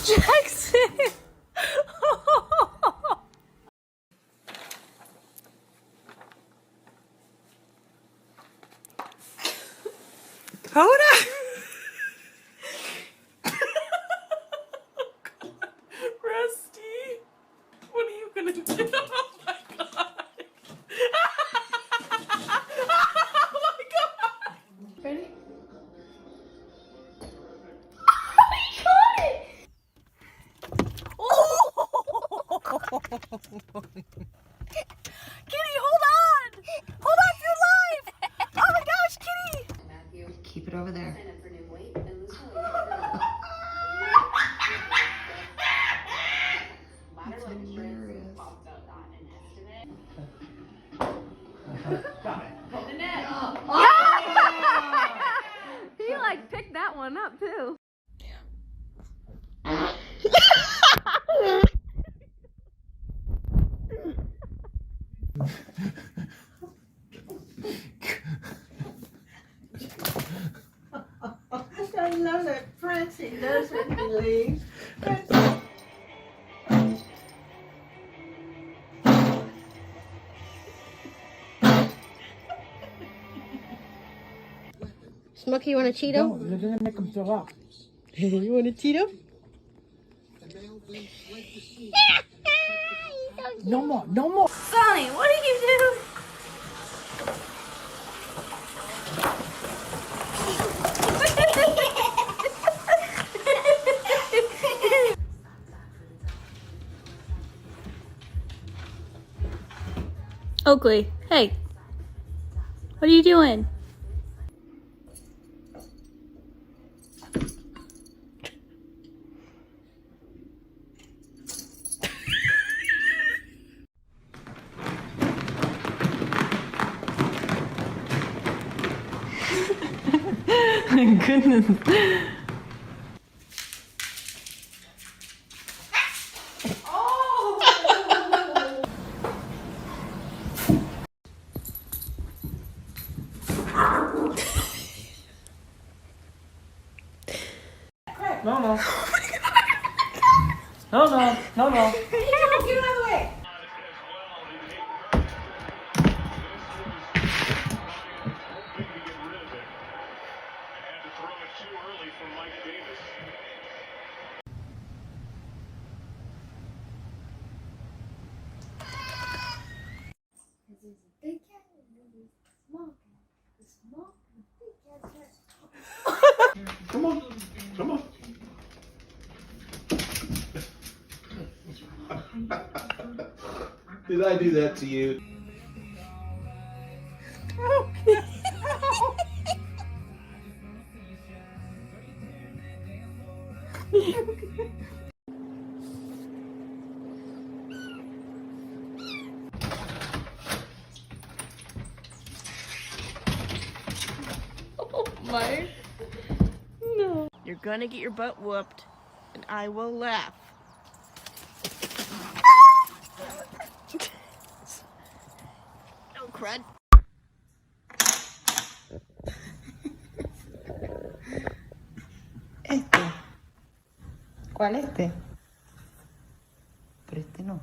Jackson! Hold on! Rusty, what are you gonna do? Oh my god! Oh my god! Ready? Kitty, hold on! Hold on for your life! Oh my gosh, Kitty! Matthew, keep it over there. Sign up for new weight and lose weight. Lateral experience popped out on an estimate. Got it. Put the net. He like picked that one up too. I love that Prince he does when he leaves. Smokey, you want a Cheeto? No, you're gonna make him throw up. You want a Cheeto? No more, no more. Sonny, what are you doing? Oakley, hey, what are you doing? My goodness. No, no. No, no, no, no. Get out of the way. Come on, come on. Did I do that to you? Mike? No. You're gonna get your butt whooped, and I will laugh. Oh, crud. Este. ¿Cuál este? Pero este no.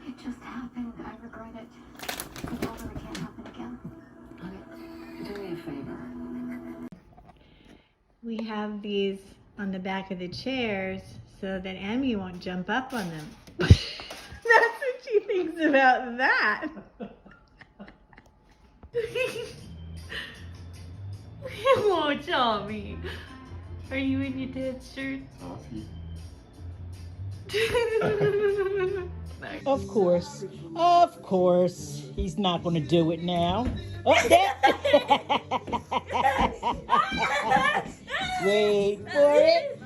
It just happened. I regret it. I told her it can't happen again. Okay, do me a favor. We have these on the back of the chairs so that Emmy won't jump up on them. That's what she thinks about that. Oh, Tommy. Are you in your dad's shirt? Of course. Of course. He's not going to do it now. Oh, there. Wait for it.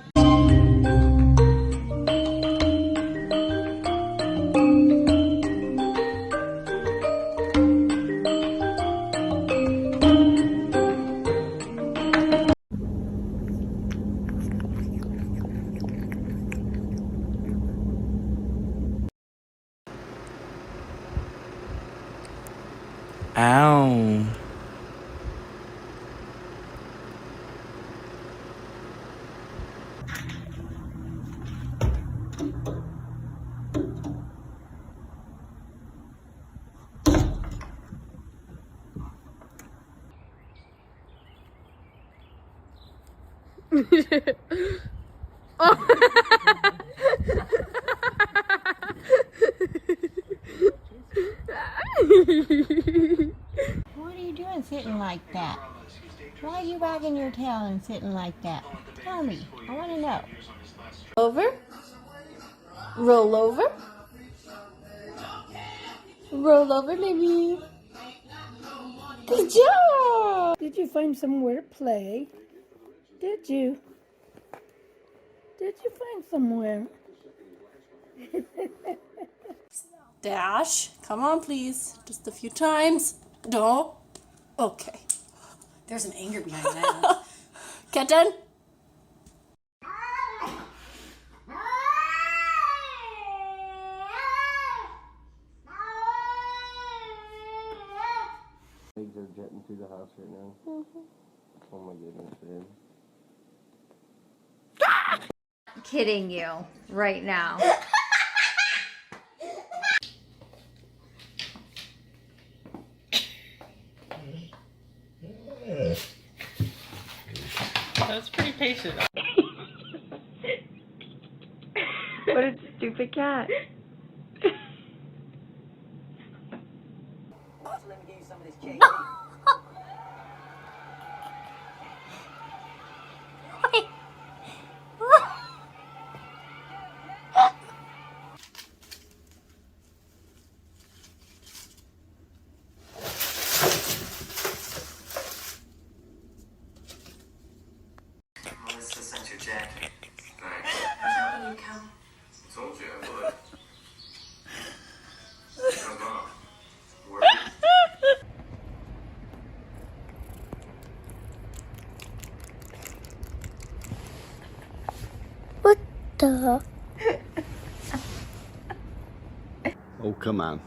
Ow. What are you doing sitting like that? Why are you wagging your tail and sitting like that? Tell me. I want to know. Over. Roll over. Roll over, baby. Good job. Did you find somewhere to play? Did you? Did you find somewhere? Dash, come on, please. Just a few times. No. Okay. There's some anger behind that. Get done. Legs are jetting through the house right now. Oh my goodness, man. Kidding you right now. That's pretty patient. What a stupid cat. Let me give you some of this cake. Melissa sent your jacket. Thanks. How can you come? I told you I would. Come on. Work. What the? Oh, come on.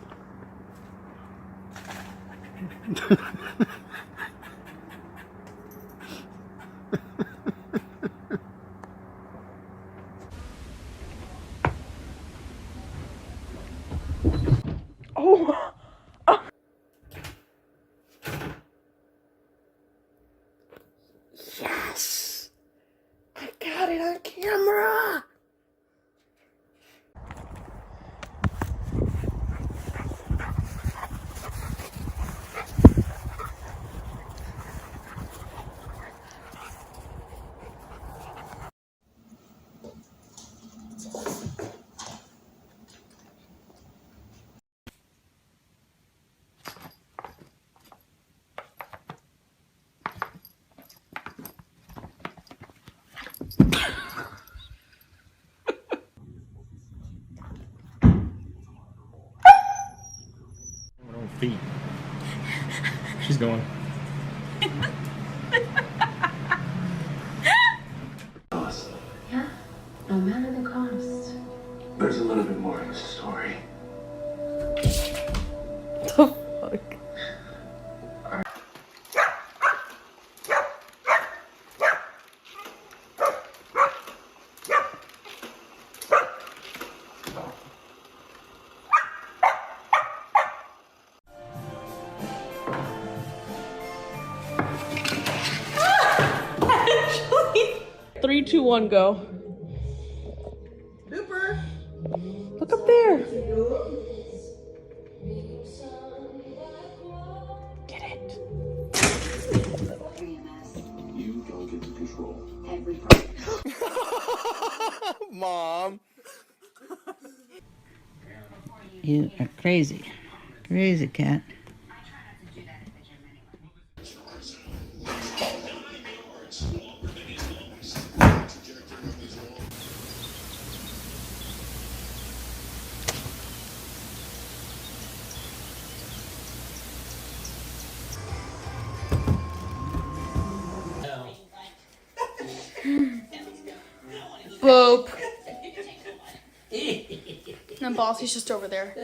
Yes! I got it on camera! Feet. She's going. Yeah, no matter the cost. There's a little bit more in the story. Three, two, one, go. Look up there. Get it. You don't get to control. Every part. Mom. You are crazy. Crazy cat. Boop. And Bossy's just over there.